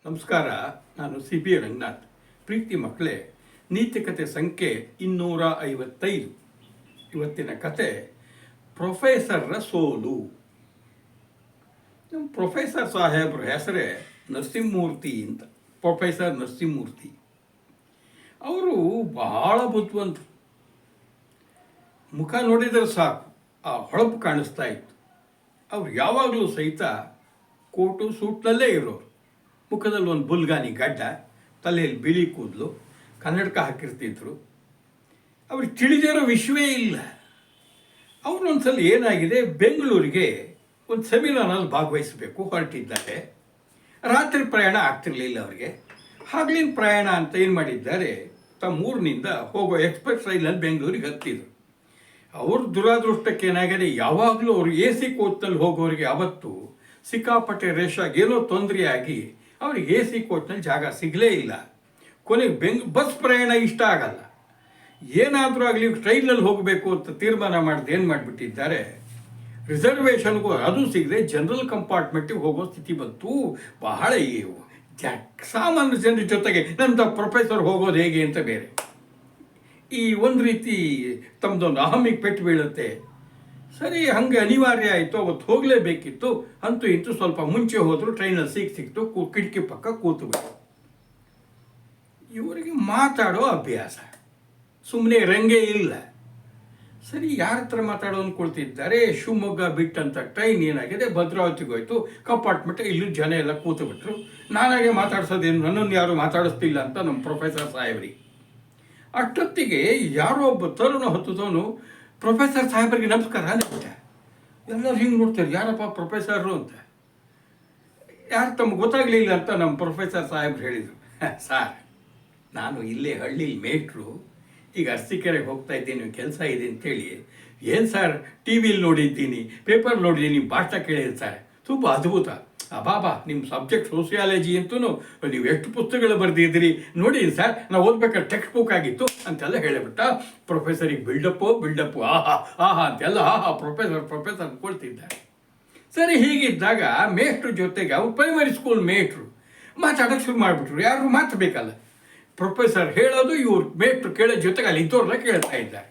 ನಮಸ್ಕಾರ. ನಾನು CP ರಂಗನಾಥ್. ಪ್ರೀತಿ ಮಕ್ಕಳೇ, ನೀತಿಕತೆ ಸಂಖ್ಯೆ 255. ಇವತ್ತಿನ ಕತೆ ಪ್ರೊಫೆಸರ್ರ ಸೋಲು. ನಮ್ಮ ಪ್ರೊಫೆಸರ್ ಸಾಹೇಬ್ರ ಹೆಸರೇ ನರಸಿಂಹಮೂರ್ತಿ ಅಂತ. ಪ್ರೊಫೆಸರ್ ನರಸಿಂಹಮೂರ್ತಿ ಅವರು ಬಹಳ ಬುದ್ಧಿವಂತರು. ಮುಖ ನೋಡಿದರೆ ಸಾಕು ಆ ಹೊಳಪು ಕಾಣಿಸ್ತಾ ಇತ್ತು. ಅವ್ರು ಯಾವಾಗಲೂ ಸಹಿತ ಕೋಟು ಸೂಟ್ನಲ್ಲೇ ಇರೋರು. ಮುಖದಲ್ಲಿ ಒಂದು ಬುಲ್ಗಾನಿ ಗಡ್ಡ, ತಲೆಯಲ್ಲಿ ಬಿಳಿ ಕೂದಲು, ಕನ್ನಡಕ ಹಾಕಿರ್ತಿದ್ರು. ಅವ್ರಿಗೆ ತಿಳಿದಿರೋ ವಿಷಯವೇ ಇಲ್ಲ. ಅವರು ಒಂದ್ಸಲ ಏನಾಗಿದೆ, ಬೆಂಗಳೂರಿಗೆ ಒಂದು ಸೆಮಿನಾರಲ್ಲಿ ಭಾಗವಹಿಸಬೇಕು ಹೊರಟಿದ್ದಾರೆ. ರಾತ್ರಿ ಪ್ರಯಾಣ ಆಗ್ತಿರಲಿಲ್ಲ ಅವರಿಗೆ. ಹಗಲಿನ ಪ್ರಯಾಣ ಅಂತ ಏನು ಮಾಡಿದ್ದಾರೆ, ತಮ್ಮ ಊರಿನಿಂದ ಹೋಗೋ ಎಕ್ಸ್ಪ್ರೆಸ್ ರೈಲಲ್ಲಿ ಬೆಂಗಳೂರಿಗೆ ಹತ್ತಿದ್ರು. ಅವ್ರ ದುರಾದೃಷ್ಟಕ್ಕೆ ಏನಾಗಿದೆ, ಯಾವಾಗಲೂ ಅವರು AC ಕೋಚ್ನಲ್ಲಿ ಹೋಗೋರಿಗೆ ಅವತ್ತು ಸಿಕ್ಕಾಪಟ್ಟೆ ರೇಷಾಗಿ ಏನೋ ತೊಂದರೆಯಾಗಿ ಅವ್ರಿಗೆ AC ಕೋಚ್ನಲ್ಲಿ ಜಾಗ ಸಿಗಲೇ ಇಲ್ಲ. ಕೊನೆಗೆ ಬಸ್ ಪ್ರಯಾಣ ಇಷ್ಟ ಆಗಲ್ಲ. ಏನಾದರೂ ಆಗಲಿ ಟ್ರೈನಲ್ಲಿ ಹೋಗಬೇಕು ಅಂತ ತೀರ್ಮಾನ ಮಾಡಿದ್ದು ಏನು ಮಾಡಿಬಿಟ್ಟಿದ್ದಾರೆ, ರಿಸರ್ವೇಷನ್ಗೂ ಅದು ಸಿಗದೆ ಜನರಲ್ ಕಂಪಾರ್ಟ್ಮೆಂಟಿಗೆ ಹೋಗೋ ಸ್ಥಿತಿ ಬಂತು. ಬಹಳ ಸಾಮಾನ್ಯ ಜನರ ಜೊತೆಗೆ ನನ್ನ ಪ್ರೊಫೆಸರ್ ಹೋಗೋದು ಹೇಗೆ ಅಂತ ಬೇರೆ ಈ ಒಂದು ರೀತಿ ತಮ್ಮದೊಂದು ಅಹಮಿಗೆ ಪೆಟ್ಟು ಬೀಳುತ್ತೆ. ಸರಿ, ಹಾಗೆ ಅನಿವಾರ್ಯ ಆಯಿತು. ಅವತ್ತು ಹೋಗಲೇಬೇಕಿತ್ತು. ಅಂತೂ ಇಂತೂ ಸ್ವಲ್ಪ ಮುಂಚೆ ಹೋದರೂ ಟ್ರೈನಲ್ಲಿ ಸಿಕ್ತು. ಕಿಟಕಿ ಪಕ್ಕ ಕೂತುಬಿಟ್ಟು ಇವರಿಗೆ ಮಾತಾಡೋ ಅಭ್ಯಾಸ ಸುಮ್ಮನೆ ರಂಗೇ ಇಲ್ಲ. ಸರಿ, ಯಾರ ಹತ್ರ ಮಾತಾಡೋ ಅಂದ್ಕೊಳ್ತಿದ್ದಾರೆ. ಶಿವಮೊಗ್ಗ ಬಿಟ್ಟಂಥ ಟ್ರೈನ್ ಏನಾಗಿದೆ, ಭದ್ರಾವತಿಗೆ ಹೋಯ್ತು. ಕಂಪಾರ್ಟ್ಮೆಂಟ್ ಇಲ್ಲಿ ಜನ ಎಲ್ಲ ಕೂತುಬಿಟ್ರು. ನಾನಾಗೆ ಮಾತಾಡ್ಸೋದೇನು, ನನ್ನನ್ನು ಯಾರು ಮಾತಾಡಿಸ್ತಿಲ್ಲ ಅಂತ ನಮ್ಮ ಪ್ರೊಫೆಸರ್ ಸಾಹೇಬ್ರಿಗೆ. ಅಷ್ಟೊತ್ತಿಗೆ ಯಾರೋ ಒಬ್ಬ ತರುಣ ಹತ್ತದವನು ಪ್ರೊಫೆಸರ್ ಸಾಹೇಬರಿಗೆ ನಮಸ್ಕಾರ ಅಂದ್ಬಿಟ್ಟ. ಎಲ್ಲರೂ ಹಿಂಗೆ ನೋಡ್ತಾರೆ, ಯಾರಪ್ಪ ಪ್ರೊಫೆಸರು ಅಂತ. ಯಾರು ತಮ್ಗೆ ಗೊತ್ತಾಗಲಿಲ್ಲ ಅಂತ ನಮ್ಮ ಪ್ರೊಫೆಸರ್ ಸಾಹೇಬ್ರು ಹೇಳಿದರು, ಸಾರ್ ನಾನು ಇಲ್ಲೇ ಹಳ್ಳಿಲಿ ಮೇಟ್ರು, ಈಗ ಅರಸೀಕೆರೆಗೆ ಹೋಗ್ತಾ ಇದ್ದೀನಿ, ಕೆಲಸ ಇದೆ ಅಂತೇಳಿ. ಏನು ಸರ್, TV ವಿಲಿ ನೋಡಿದ್ದೀನಿ, ಪೇಪರ್ ನೋಡಿದ್ದೀನಿ, ಭಾಷಣ ಕೇಳಿದ್ದೀನಿ ಸರ್, ತುಂಬ ಅದ್ಭುತ. ಅಬಾಬಾ, ನಿಮ್ಮ ಸಬ್ಜೆಕ್ಟ್ ಸೋಸಿಯಾಲಜಿ ಅಂತೂ ನೀವು ಎಷ್ಟು ಪುಸ್ತಕಗಳು ಬರೆದಿದ್ದೀರಿ ನೋಡಿ ಸರ್, ನಾವು ಓದ್ಬೇಕಾದ್ರೆ ಟೆಕ್ಸ್ಟ್ ಬುಕ್ ಆಗಿತ್ತು ಅಂತೆಲ್ಲ ಹೇಳಿಬಿಟ್ಟ. ಪ್ರೊಫೆಸರಿಗೆ ಬಿಲ್ಡಪ್ಪು ಆಹಾ ಅಂತೆಲ್ಲ ಪ್ರೊಫೆಸರ್ ಅಂದ್ಕೊಳ್ತಿದ್ದಾರೆ. ಸರಿ, ಹೀಗಿದ್ದಾಗ ಮೇಷ್ಟ್ರ ಜೊತೆಗೆ ಅವ್ರು ಪ್ರೈಮರಿ ಸ್ಕೂಲ್ ಮೇಷ್ಟ್ರು ಮಾತಾಡೋಕ್ಕೆ ಶುರು ಮಾಡಿಬಿಟ್ರು. ಯಾರು ಮಾತಬೇಕಲ್ಲ, ಪ್ರೊಫೆಸರ್ ಹೇಳೋದು ಇವ್ರು ಮೇಷ್ಟ್ರು ಕೇಳೋ ಜೊತೆಗೆ ಅಲ್ಲಿ ಇದ್ದವ್ರನ್ನ ಕೇಳ್ತಾ ಇದ್ದಾರೆ.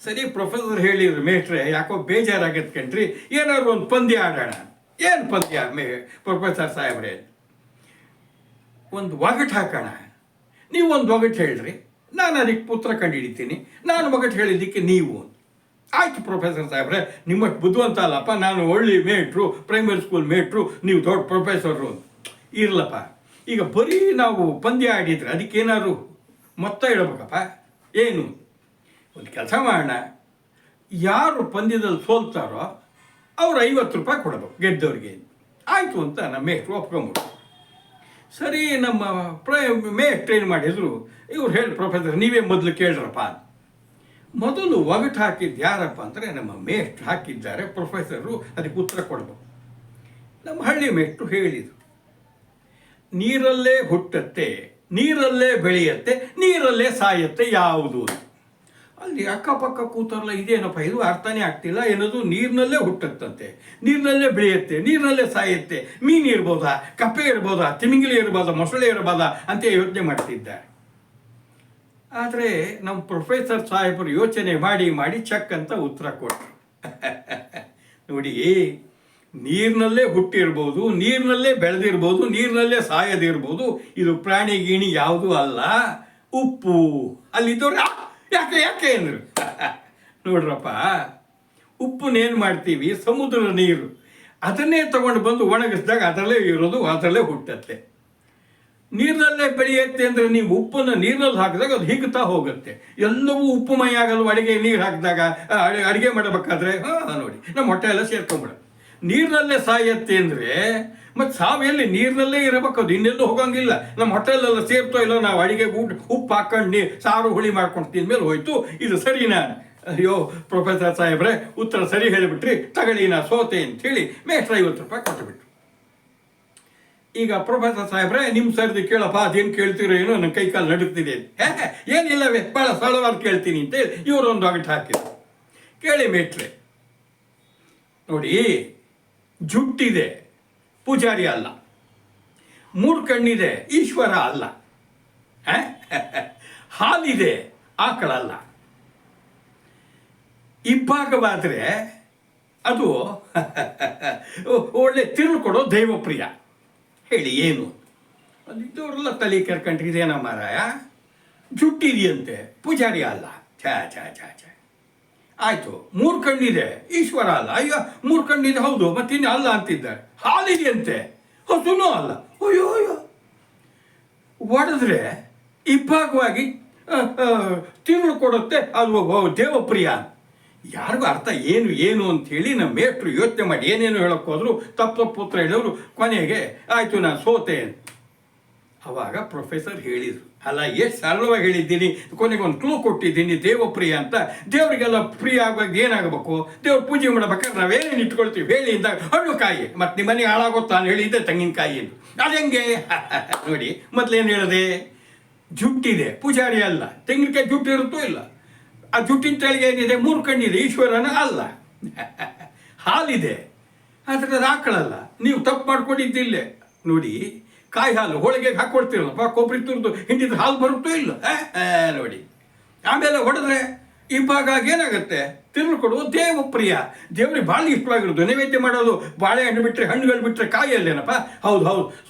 ಸರಿ, ಪ್ರೊಫೆಸರ್ ಹೇಳಿದ್ರು, ಮೇಷ್ಟ್ರೆ ಯಾಕೋ ಬೇಜಾರಾಗತ್ತೆ ಕಣ್ರಿ, ಏನಾದ್ರು ಒಂದು ಪಂದ್ಯ ಆಡೋಣ. ಏನು ಪದ್ಯ ಪ್ರೊಫೆಸರ್ ಸಾಹೇಬ್ರೆ? ಒಂದು ಒಗಟು ಹಾಕೋಣ. ನೀವು ಒಂದು ಒಗಟು ಹೇಳ್ರಿ, ನಾನು ಅದಕ್ಕೆ ಪುತ್ರ ಕಂಡುಹಿಡಿತೀನಿ. ನಾನು ಒಗಟು ಹೇಳಿದ್ದಕ್ಕೆ ನೀವು. ಆಯ್ತು ಪ್ರೊಫೆಸರ್ ಸಾಹೇಬ್ರೆ, ನಿಮ್ಮಷ್ಟು ಬುದ್ಧಿವಂತ ಅಲ್ಲಪ್ಪ, ನಾನು ಒಳ್ಳೆ ಮೇಟ್ರು, ಪ್ರೈಮರಿ ಸ್ಕೂಲ್ ಮೇಟ್ರು, ನೀವು ದೊಡ್ಡ ಪ್ರೊಫೆಸರು. ಇರಲಪ್ಪ, ಈಗ ಬರೀ ನಾವು ಪಂದ್ಯ ಆಡಿದ್ರೆ ಅದಕ್ಕೇನಾದ್ರು ಮೊತ್ತ ಇಡಬೇಕಪ್ಪ. ಏನು, ಒಂದು ಕೆಲಸ ಮಾಡೋಣ, ಯಾರು ಪಂದ್ಯದಲ್ಲಿ ಸೋಲ್ತಾರೋ ಅವ್ರು 50 ರೂಪಾಯಿ ಕೊಡಬೇಕು ಗೆದ್ದವ್ರಿಗೆ. ಆಯಿತು ಅಂತ ನಮ್ಮ ಮೇಷ್ಟ್ರು ಒಪ್ಕೊಂಬಿಟ್ರು. ಸರಿ, ನಮ್ಮ ಮೇಷ್ಟ್ರು ಏನು ಮಾಡಿದ್ರು, ಇವ್ರು ಹೇಳಿ ಪ್ರೊಫೆಸರ್ ನೀವೇ ಮೊದಲು ಕೇಳ್ರಪ್ಪ. ಮೊದಲು ಒಗಟು ಹಾಕಿದ್ದು ಯಾರಪ್ಪ ಅಂದರೆ ನಮ್ಮ ಮೇಷ್ಟ್ರು ಹಾಕಿದ್ದಾರೆ. ಪ್ರೊಫೆಸರು ಅದಕ್ಕೆ ಉತ್ತರ ಕೊಡಬೇಕು. ನಮ್ಮ ಹಳ್ಳಿ ಮೇಷ್ಟ್ರು ಹೇಳಿದರು, ನೀರಲ್ಲೇ ಹುಟ್ಟತ್ತೆ, ನೀರಲ್ಲೇ ಬೆಳೆಯತ್ತೆ, ನೀರಲ್ಲೇ ಸಾಯತ್ತೆ ಯಾವುದು. ಅಲ್ಲಿ ಅಕ್ಕಪಕ್ಕ ಕೂತಾರಲ್ಲ, ಇದೇನಪ್ಪ ಇದು ಅರ್ಥನೇ ಆಗ್ತಿಲ್ಲ. ಏನದು ನೀರಿನಲ್ಲೇ ಹುಟ್ಟತ್ತಂತೆ, ನೀರಿನಲ್ಲೇ ಬೆಳೆಯುತ್ತೆ, ನೀರಿನಲ್ಲೇ ಸಾಯುತ್ತೆ. ಮೀನು ಇರ್ಬೋದಾ, ಕಪ್ಪೆ ಇರ್ಬೋದಾ, ತಿಮಿಂಗಿಲಿ ಇರ್ಬೋದಾ, ಮೊಸಳೆ ಇರ್ಬೋದಾ ಅಂತ ಯೋಚನೆ ಮಾಡ್ತಿದ್ದಾರೆ. ಆದರೆ ನಮ್ಮ ಪ್ರೊಫೆಸರ್ ಸಾಹೇಬರು ಯೋಚನೆ ಮಾಡಿ ಚಕ್ ಅಂತ ಉತ್ತರ ಕೊಟ್ಟರು. ನೋಡಿ, ನೀರಿನಲ್ಲೇ ಹುಟ್ಟಿರ್ಬೋದು, ನೀರಿನಲ್ಲೇ ಬೆಳೆದಿರ್ಬೋದು, ನೀರಿನಲ್ಲೇ ಸಾಯದಿರ್ಬೋದು, ಇದು ಪ್ರಾಣಿ ಗೀಣಿ ಯಾವುದೂ ಅಲ್ಲ, ಉಪ್ಪು. ಅಲ್ಲಿದ್ದವ್ರು ಯಾಕೆ ಅಂದರು. ನೋಡ್ರಪ್ಪ, ಉಪ್ಪನ್ನೇನು ಮಾಡ್ತೀವಿ, ಸಮುದ್ರದ ನೀರು ಅದನ್ನೇ ತಗೊಂಡು ಬಂದು ಒಣಗಿಸಿದಾಗ ಅದರಲ್ಲೇ ಇರೋದು, ಅದರಲ್ಲೇ ಹುಟ್ಟತ್ತೆ. ನೀರಿನಲ್ಲೇ ಬೆಳೆಯುತ್ತೆ ಅಂದರೆ ನೀವು ಉಪ್ಪನ್ನು ನೀರಿನಲ್ಲಿ ಹಾಕಿದಾಗ ಅದು ಹಿಗ್ತಾ ಹೋಗುತ್ತೆ. ಎಲ್ಲವೂ ಉಪ್ಪುಮಯ ಆಗಲ್ವ ಅಡುಗೆ ನೀರು ಹಾಕಿದಾಗ. ಅಡುಗೆ ಮಾಡಬೇಕಾದ್ರೆ ನೋಡಿ ನಮ್ಮ ಹೊಟ್ಟೆ ಎಲ್ಲ ಸೇರ್ಕೊಂಡ್ಬಿಡುತ್ತೆ. ನೀರಿನಲ್ಲೇ ಸಾಯತ್ತೆ ಅಂದರೆ ಮತ್ತು ಸಾವೆಲ್ಲಿ ನೀರಿನಲ್ಲೇ ಇರಬೇಕು, ಅದು ಇನ್ನೆಲ್ಲೂ ಹೋಗಂಗಿಲ್ಲ. ನಮ್ಮ ಹೋಟೆಲೆಲ್ಲ ಸೇರ್ತೋ ಇಲ್ಲ, ನಾವು ಅಡಿಗೆ ಉಪ್ಪು ಹಾಕೊಂಡು ಸಾರು ಹುಳಿ ಮಾಡ್ಕೊಂಡು ತಿಂದ್ಮೇಲೆ ಹೋಯ್ತು. ಇದು ಸರಿನಾ? ಅಯ್ಯೋ ಪ್ರೊಫೆಸರ್ ಸಾಹೇಬ್ರೆ, ಉತ್ತರ ಸರಿ ಹೇಳಿಬಿಟ್ರಿ, ತಗೊಳ್ಳಿ ನಾ ಸೋತೆ ಅಂಥೇಳಿ ಮೇಷ್ಟ್ರು 50 ರೂಪಾಯಿ ಕೊಟ್ಟುಬಿಟ್ರು. ಈಗ ಪ್ರೊಫೆಸರ್ ಸಾಹೇಬ್ರೆ, ನಿಮ್ಮ ಸರ್ದಿ ಕೇಳಪ್ಪ, ಅದೇನು ಕೇಳ್ತೀರೋ ಏನೋ, ನನ್ನ ಕೈ ಕಾಲು ನಡುತ್ತಿದೆ. ಏನಿಲ್ಲವೇ, ಭಾಳ ಸರಳವಾದ ಕೇಳ್ತೀನಿ ಅಂತೇಳಿ ಇವರು ಒಂದು ಒಗಟು ಹಾಕಿದ್ರು. ಕೇಳಿ ಮೇಷ್ಟ್ರೆ, ನೋಡಿ, ಜುಟ್ಟಿದೆ, ಪೂಜಾರಿ ಅಲ್ಲ. ಮೂರು ಕಣ್ಣಿದೆ, ಈಶ್ವರ ಅಲ್ಲ. ಹಾಲಿದೆ, ಆಕಳಲ್ಲ. ಇಬ್ಬಾಗವಾದರೆ ಅದು ಒಳ್ಳೆ ತಿರುಳು ಕೊಡೋ ದೈವಪ್ರಿಯ. ಹೇಳಿ ಏನು? ಅಲ್ಲಿದ್ದವರೆಲ್ಲ ತಲೆ ಕೆರ್ಕೊಂಡ್ರೆ ಇದೇನ ಮಾರಾಯ, ಜುಟ್ಟಿದೆಯಂತೆ, ಪೂಜಾರಿ ಅಲ್ಲ. ಛಾ ಛಾ ಛಾ ಛಾ. ಆಯಿತು, ಮೂರು ಕಣ್ಣಿದೆ, ಈಶ್ವರ ಅಲ್ಲ. ಅಯ್ಯೋ, ಮೂರು ಕಣ್ಣಿದೆ, ಹೌದು, ಮತ್ತಿನ್ನು ಅಲ್ಲ ಅಂತಿದ್ದಾರೆ. ಹಾಲಿದೆಯಂತೆ, ಹಸುನೂ ಅಲ್ಲ. ಅಯ್ಯೋ ಅಯ್ಯೋ, ಒಡೆದ್ರೆ ಇಬ್ಬಾಗವಾಗಿ ತಿರುಳು ಕೊಡುತ್ತೆ, ಅದು ದೇವಪ್ರಿಯ. ಯಾರಿಗೂ ಅರ್ಥ ಏನು ಏನು ಅಂಥೇಳಿ ನಮ್ಮ ಮೇಷ್ಟ್ರು ಯೋಚನೆ ಮಾಡಿ ಏನೇನು ಹೇಳೋಕ್ಕೆ ಹೋದ್ರು, ತಪ್ಪು ಪುತ್ರ ಹೇಳೋರು. ಕೊನೆಗೆ ಆಯಿತು, ನಾನು ಸೋತೆ ಅಂತ. ಅವಾಗ ಪ್ರೊಫೆಸರ್ ಹೇಳಿದರು, ಅಲ್ಲ ಎಷ್ಟು ಸರಳವಾಗಿ ಹೇಳಿದ್ದೀನಿ, ಕೊನೆಗೆ ಒಂದು ಕ್ಲೂ ಕೊಟ್ಟಿದ್ದೀನಿ, ದೇವಪ್ರಿಯ ಅಂತ. ದೇವರಿಗೆಲ್ಲ ಪ್ರಿಯ ಆಗುವಾಗ ಏನಾಗಬೇಕು? ದೇವ್ರ ಪೂಜೆ ಮಾಡ್ಬೇಕಾದ್ರೆ ನಾವೇನೇನು ಇಟ್ಕೊಳ್ತೀವಿ ಹೇಳಿ ಅಂದಾಗ ಹಣ್ಣು ಕಾಯಿ, ಮತ್ತು ನಿಮ್ಮ ಮನೆ ಹಾಳಾಗೋದು ನಾನು ಹೇಳಿದ್ದೆ ತೆಂಗಿನಕಾಯಿ ಅಂತ. ಅದು ಹೆಂಗೆ ನೋಡಿ, ಮೊದಲೇನು ಹೇಳಿದೆ? ಜುಟ್ಟಿದೆ, ಪೂಜಾರಿ ಅಲ್ಲ. ತೆಂಗಿನಕಾಯಿ ಜುಟ್ಟು ಇರುತ್ತೋ ಇಲ್ಲ, ಆ ಜುಟ್ಟಿನ ತೆಳಗೆ ಏನಿದೆ? ಮೂರು ಕಣ್ಣಿದೆ, ಈಶ್ವರನ ಅಲ್ಲ. ಹಾಲಿದೆ, ಆದರೆ ಅದು ಆಕಳಲ್ಲ. ನೀವು ತಪ್ಪು ಮಾಡ್ಕೊಂಡಿದ್ದಿಲ್ಲೇ ನೋಡಿ. ಕಾಯಿ ಹಾಲು ಹೋಳಿಗೆ ಹಾಕ್ಕೊಡ್ತೀರಲ್ಲಪ್ಪ, ಕೊಬ್ಬರಿ ತುರಿದು ಹಿಂಡಿದ್ರೆ ಹಾಲು ಬರುತ್ತೋ ಇಲ್ಲ ನೋಡಿ. ಆಮೇಲೆ ಹೊಡೆದ್ರೆ ಇಬ್ಬಾಗ ಏನಾಗುತ್ತೆ? ತಿರುಳು ಕೊಡುವ ದೇವಪ್ರಿಯ. ದೇವ್ರಿಗೆ ಭಾಳ ಇಷ್ಟವಾಗಿರೋದು ನೈವೇದ್ಯ ಮಾಡೋದು. ಬಾಳೆಹಣ್ಣು ಬಿಟ್ಟರೆ, ಹಣ್ಣುಗಳು ಬಿಟ್ಟರೆ ಕಾಯಲ್ಲೇನಪ್ಪ. ಹೌದು ಹೌದು,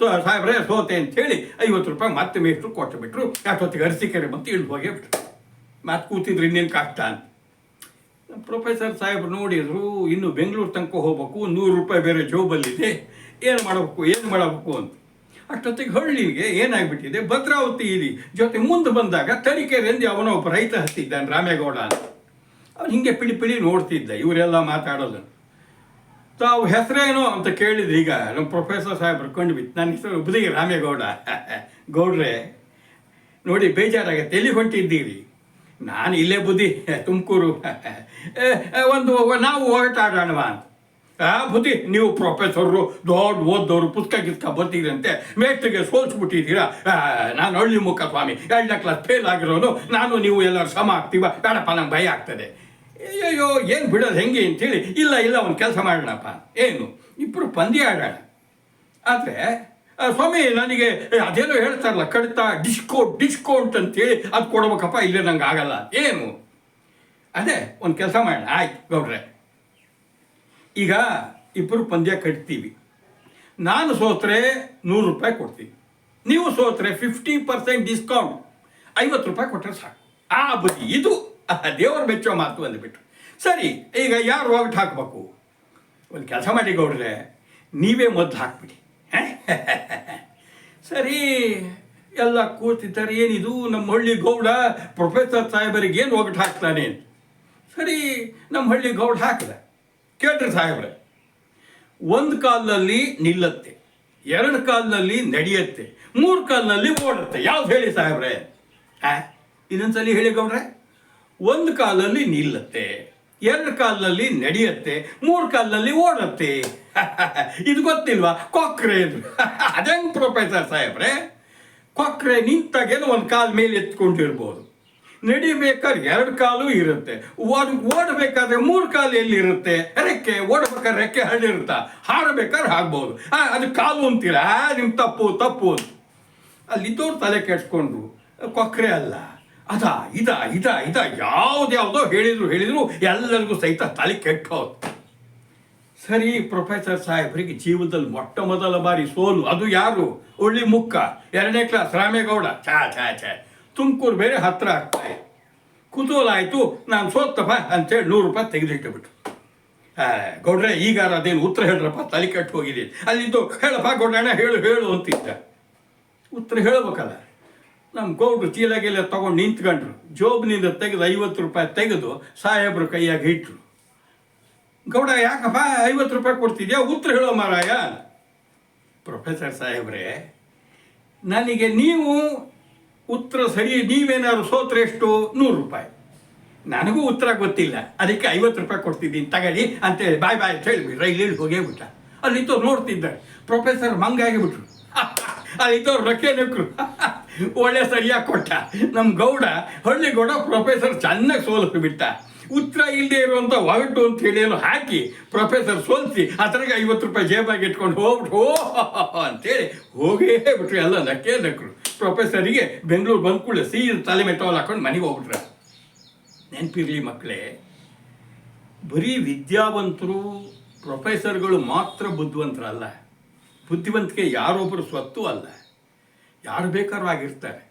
ಸಾಹೇಬ್ರೆ ಸೋತೆ ಅಂಥೇಳಿ 50 ರೂಪಾಯಿ ಮತ್ತೆ ಮೇಷ್ಟ್ರು ಕೊಟ್ಟು ಬಿಟ್ರು. ಅಷ್ಟೊತ್ತಿಗೆ ಅರಸಿಕೆರೆ ಬಂತು, ಇಳಿದು ಹೋಗೇ ಬಿಟ್ರು. ಮತ್ತೆ ಕೂತಿದ್ರು, ಇನ್ನೇನು ಕಷ್ಟ ಅಂತ. ಪ್ರೊಫೆಸರ್ ಸಾಹೇಬ್ರು ನೋಡಿದ್ರು, ಇನ್ನು ಬೆಂಗಳೂರು ತನಕ ಹೋಗ್ಬೇಕು, 100 ರೂಪಾಯಿ ಬೇರೆ ಜೋಬಲ್ಲಿದೆ, ಏನು ಮಾಡಬೇಕು ಅಂತ. ಅಷ್ಟೊತ್ತಿಗೆ ಹಳ್ಳಿಗೆ ಏನಾಗ್ಬಿಟ್ಟಿದೆ, ಭದ್ರಾವತಿ ಇರಿ ಜೊತೆ ಮುಂದೆ ಬಂದಾಗ ತರೀಕೆರೆಯಿಂದ ಅವನೋ ಒಬ್ಬ ರೈತ ಹತ್ತಿದ್ದಾನೆ, ರಾಮೇಗೌಡ ಅಂತ. ಅವ್ನು ಹಿಂಗೆ ಪಿಳಿ ನೋಡ್ತಿದ್ದ ಇವರೆಲ್ಲ ಮಾತಾಡೋದು. ತಾವು ಹೆಸರೇನೋ ಅಂತ ಕೇಳಿದ್ರು. ಈಗ ನಮ್ಮ ಪ್ರೊಫೆಸರ್ ಸಾಹೇಬ್ರು ಕಂಡುಬಿಟ್ಟು, ನನ್ನ ಹೆಸರು ಬುದಿಗೆ ರಾಮೇಗೌಡ. ಗೌಡ್ರೆ ನೋಡಿ, ಬೇಜಾರಾಗತ್ತೆ, ಎಲ್ಲಿ ಹೊಂಟಿದ್ದೀರಿ? ನಾನು ಇಲ್ಲೇ ಬುದ್ಧಿ, ತುಮಕೂರು. ನಾವು ಹೊರಟಾಡೋಣವಾ ಅಂತ. ಬುದ್ಧಿ, ನೀವು ಪ್ರೊಫೆಸರು, ದೊಡ್ಡ ಓದ್ದವರು, ಪುಸ್ತಕ ಬರ್ತೀರಂತೆ, ಮೇಷ್ಟ್ರಿಗೆ ಸೋಲ್ಸ್ಬಿಟ್ಟಿದ್ದೀರಾ. ನಾನು ಹಳ್ಳಿ ಮುಖ ಸ್ವಾಮಿ, 2ನೇ ಕ್ಲಾಸ್ ಫೇಲ್ ಆಗಿರೋನು, ನಾನು ನೀವು ಎಲ್ಲರೂ ಸಮ ಆಗ್ತೀವ, ಬೇಡಪ್ಪ ನಂಗೆ ಭಯ ಆಗ್ತದೆ. ಅಯ್ಯೋ, ಏನು ಬಿಡೋದು ಹೆಂಗೆ ಅಂತೇಳಿ, ಇಲ್ಲ ಒಂದು ಕೆಲಸ ಮಾಡೋಣಪ್ಪ. ಏನು? ಇಬ್ಬರು ಪಂದ್ಯ ಆಡೋಣ. ಆದರೆ ಸ್ವಾಮಿ, ನನಗೆ ಅದೇನೋ ಹೇಳ್ತಾರಲ್ಲ, ಕಡಿತ ಡಿಸ್ಕೌಂಟ್ ಅಂತೇಳಿ ಅದು ಕೊಡ್ಬೇಕಪ್ಪ, ಇಲ್ಲೇ ನಂಗೆ ಆಗಲ್ಲ. ಏನು? ಅದೇ ಒಂದು ಕೆಲಸ ಮಾಡೋಣ. ಆಯ್ತು ಗೌಡ್ರೆ, ಈಗ ಇಬ್ಬರು ಪಂದ್ಯ ಕಟ್ತೀವಿ. ನಾನು ಸೋತ್ರೆ 100 ರೂಪಾಯಿ ಕೊಡ್ತೀನಿ, ನೀವು ಸೋತ್ರೆ 50% ಡಿಸ್ಕೌಂಟ್, 50 ರೂಪಾಯಿ ಕೊಟ್ಟರೆ ಸಾಕು. ಬುದ್ಧಿ, ಇದು ದೇವರು ಮೆಚ್ಚೋ ಮಾತು ಅಂದ್ಬಿಟ್ರು. ಸರಿ, ಈಗ ಯಾರು ಒಗಟು ಹಾಕಬೇಕು? ಒಂದು ಕೆಲಸ ಮಾಡಿ ಗೌಡ್ರೆ, ನೀವೇ ಮೊದಲು ಹಾಕ್ಬಿಡಿ. ಸರಿ, ಎಲ್ಲ ಕೂತಿದ್ದಾರೆ. ಏನಿದು ನಮ್ಮ ಹಳ್ಳಿ ಗೌಡ ಪ್ರೊಫೆಸರ್ ಸಾಹೇಬರಿಗೆ ಏನು ಒಗಟು ಹಾಕ್ತಾನೆ ಅಂತ. ಸರಿ, ನಮ್ಮ ಹಳ್ಳಿ ಗೌಡ ಹಾಕಿದ. ಕೇಳ್ರಿ ಸಾಹೇಬ್ರೆ, 1 ಕಾಲಿನಲ್ಲಿ ನಿಲ್ಲತ್ತೆ, 2 ಕಾಲಿನಲ್ಲಿ ನಡೆಯುತ್ತೆ, 3 ಕಾಲಿನಲ್ಲಿ ಓಡುತ್ತೆ. ಯಾವ್ದು ಹೇಳಿ ಸಾಹೇಬ್ರೆ? ಇನ್ನೊಂದ್ಸಲಿ ಹೇಳಿ ಗೌಡ್ರೆ. 1 ಕಾಲಲ್ಲಿ ನಿಲ್ಲತ್ತೆ, 2 ಕಾಲಿನಲ್ಲಿ ನಡೆಯುತ್ತೆ, 3 ಕಾಲಿನಲ್ಲಿ ಓಡುತ್ತೆ. ಇದು ಗೊತ್ತಿಲ್ವಾ? ಕೊಕ್ರೆ ಅಂದ್ರು. ಅದಂಗೆ ಪ್ರೊಫೆಸರ್ ಸಾಹೇಬ್ರೆ? ಕೊಕ್ರೆ ನಿಂತಾಗೇನೋ 1 ಕಾಲು ಮೇಲೆ ಎತ್ಕೊಂಡಿರ್ಬೋದು, ನಡಿಬೇಕಾದ್ರೆ 2 ಕಾಲು ಇರುತ್ತೆ, ಓಡಬೇಕಾದ್ರೆ 3 ಕಾಲು ಎಲ್ಲಿರುತ್ತೆ? ರೆಕ್ಕೆ. ಓಡಬೇಕಾದ್ರೆ ರೆಕ್ಕೆ ಹಳ್ಳಿರುತ್ತಾ, ಹಾರಬೇಕಾದ್ರೆ ಆಗ್ಬೋದು. ಅದು ಕಾಲು ಅಂತೀರಾ? ನಿಮ್ಮ ತಪ್ಪು ಅಂತ ಅಲ್ಲಿದ್ದವ್ರು ತಲೆ ಕೆಡ್ಸ್ಕೊಂಡ್ರು. ಕೊಕ್ರೆ ಅಲ್ಲ, ಇದ ಯಾವುದ್ಯಾವುದೋ ಹೇಳಿದ್ರು ಎಲ್ಲರಿಗೂ ಸಹಿತ ತಲೆ ಕೆಟ್ಟೋದು. ಸರಿ, ಪ್ರೊಫೆಸರ್ ಸಾಹೇಬ್ರಿಗೆ ಜೀವನದಲ್ಲಿ ಮೊಟ್ಟ ಮೊದಲ ಬಾರಿ ಸೋಲು. ಅದು ಯಾರು? ಒಳ್ಳಿ ಮುಕ್ಕ, 2ನೇ ಕ್ಲಾಸ್ ರಾಮೇಗೌಡ. ಛಾ ತುಮಕೂರು ಬೇರೆ ಹತ್ರ ಆಗ್ತಾಯಿ. ಕುತೂಹಲ ಆಯಿತು, ನಾನು ಸೋತಪ್ಪ ಅಂತೇಳಿ 100 ರೂಪಾಯಿ ತೆಗೆದಿಟ್ಟುಬಿಟ್ಟು. ಗೌಡ್ರೆ, ಈಗಾರ ಅದೇನು ಉತ್ತರ ಹೇಳ್ರಪ್ಪ, ತಲೆ ಕೆಟ್ಟು ಹೋಗಿದೆ. ಅಲ್ಲಿದ್ದು ಹೇಳಪ್ಪ ಗೌಡಣ್ಣ, ಹೇಳು ಅಂತಿದ್ದ. ಉತ್ತರ ಹೇಳಬೇಕಲ್ಲ. ನಮ್ಮ ಗೌಡ್ರು ಚೀಲಗೆಲ್ಲ ತೊಗೊಂಡು ನಿಂತ್ಕೊಂಡ್ರು. ಜೋಬ್ನಿಂದ ತೆಗೆದು 50 ರೂಪಾಯಿ ತೆಗೆದು ಸಾಹೇಬ್ರ ಕೈಯಾಗಿ ಇಟ್ಟರು. ಗೌಡ, ಯಾಕಪ್ಪ 50 ರೂಪಾಯಿ ಕೊಡ್ತಿದ್ಯಾ? ಉತ್ತರ ಹೇಳೋ ಮಾರಾಯ. ಪ್ರೊಫೆಸರ್ ಸಾಹೇಬ್ರೆ, ನನಗೆ ನೀವು ಉತ್ತರ ಸರಿ, ನೀವೇನಾದ್ರು ಸೋತ್ರೆ ಎಷ್ಟು? 100 ರೂಪಾಯಿ. ನನಗೂ ಉತ್ತರ ಗೊತ್ತಿಲ್ಲ, ಅದಕ್ಕೆ 50 ರೂಪಾಯಿ ಕೊಡ್ತಿದ್ದೀನಿ, ತಗೊಳ್ಳಿ ಅಂತೇಳಿ ಬಾಯ್ ಅಂತ ಹೇಳಿ ರೈಲಿಗೆ ಹೋಗೇಬಿಟ್ಟ. ಅಲ್ಲಿದ್ದವ್ರು ನೋಡ್ತಿದ್ದಾರೆ. ಪ್ರೊಫೆಸರ್ ಮಂಗಾಗಿಬಿಟ್ರು. ಅಲ್ಲಿದ್ದವ್ರು ರೊಕ್ಕೆ ನಕ್ರು. ಒಳ್ಳೆ ಸರಿಯಾಗಿ ಕೊಟ್ಟ ನಮ್ಮ ಗೌಡ. ಹಳ್ಳಿ ಗೌಡ ಪ್ರೊಫೆಸರ್ ಚೆನ್ನಾಗಿ ಸೋಲಿಸ್ಬಿಟ್ಟ. ಉತ್ತರ ಇಲ್ಲದೆ ಇರುವಂಥ ಒಗಟು ಅಂತ ಹೇಳಿ ಏನೋ ಹಾಕಿ ಪ್ರೊಫೆಸರ್ ಸೋಲಿಸಿ ಅದರಾಗೆ 50 ರೂಪಾಯಿ ಜೇಬಾಗಿ ಇಟ್ಕೊಂಡು ಹೋಗ್ಬಿಟ್ಟು ಅಂತೇಳಿ ಹೋಗೇ ಬಿಟ್ರು. ಎಲ್ಲ ನಕ್ಕರು. ಪ್ರೊಫೆಸರಿಗೆ ಬೆಂಗಳೂರು ಬಂದ ಕೂಡಲೇ ಸೀದ ತಲೆ ಮೇಲೆ ಟವಲ್ ಹಾಕೊಂಡು ಮನೆಗೆ ಹೋಗ್ಬಿಟ್ರೆ. ನೆನಪಿರಲಿ ಮಕ್ಕಳೇ, ಬರೀ ವಿದ್ಯಾವಂತರು ಪ್ರೊಫೆಸರ್ಗಳು ಮಾತ್ರ ಬುದ್ಧಿವಂತರಲ್ಲ. ಬುದ್ಧಿವಂತಿಕೆ ಯಾರೊಬ್ಬರು ಸ್ವತ್ತು ಅಲ್ಲ, ಯಾರು ಬೇಕಾದ್ರೂ ಆಗಿರ್ತಾರೆ.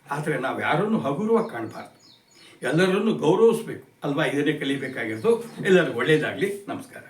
ಆದರೆ ನಾವು ಯಾರನ್ನು ಹಗುರವಾಗಿ ಕಾಣಬಾರ್ದು, ಎಲ್ಲರನ್ನು ಗೌರವಿಸ್ಬೇಕು ಅಲ್ವಾ? ಇದನ್ನೇ ಕಲಿಬೇಕಾಗಿರೋದು. ಎಲ್ಲರಿಗೂ ಒಳ್ಳೆಯದಾಗಲಿ. ನಮಸ್ಕಾರ.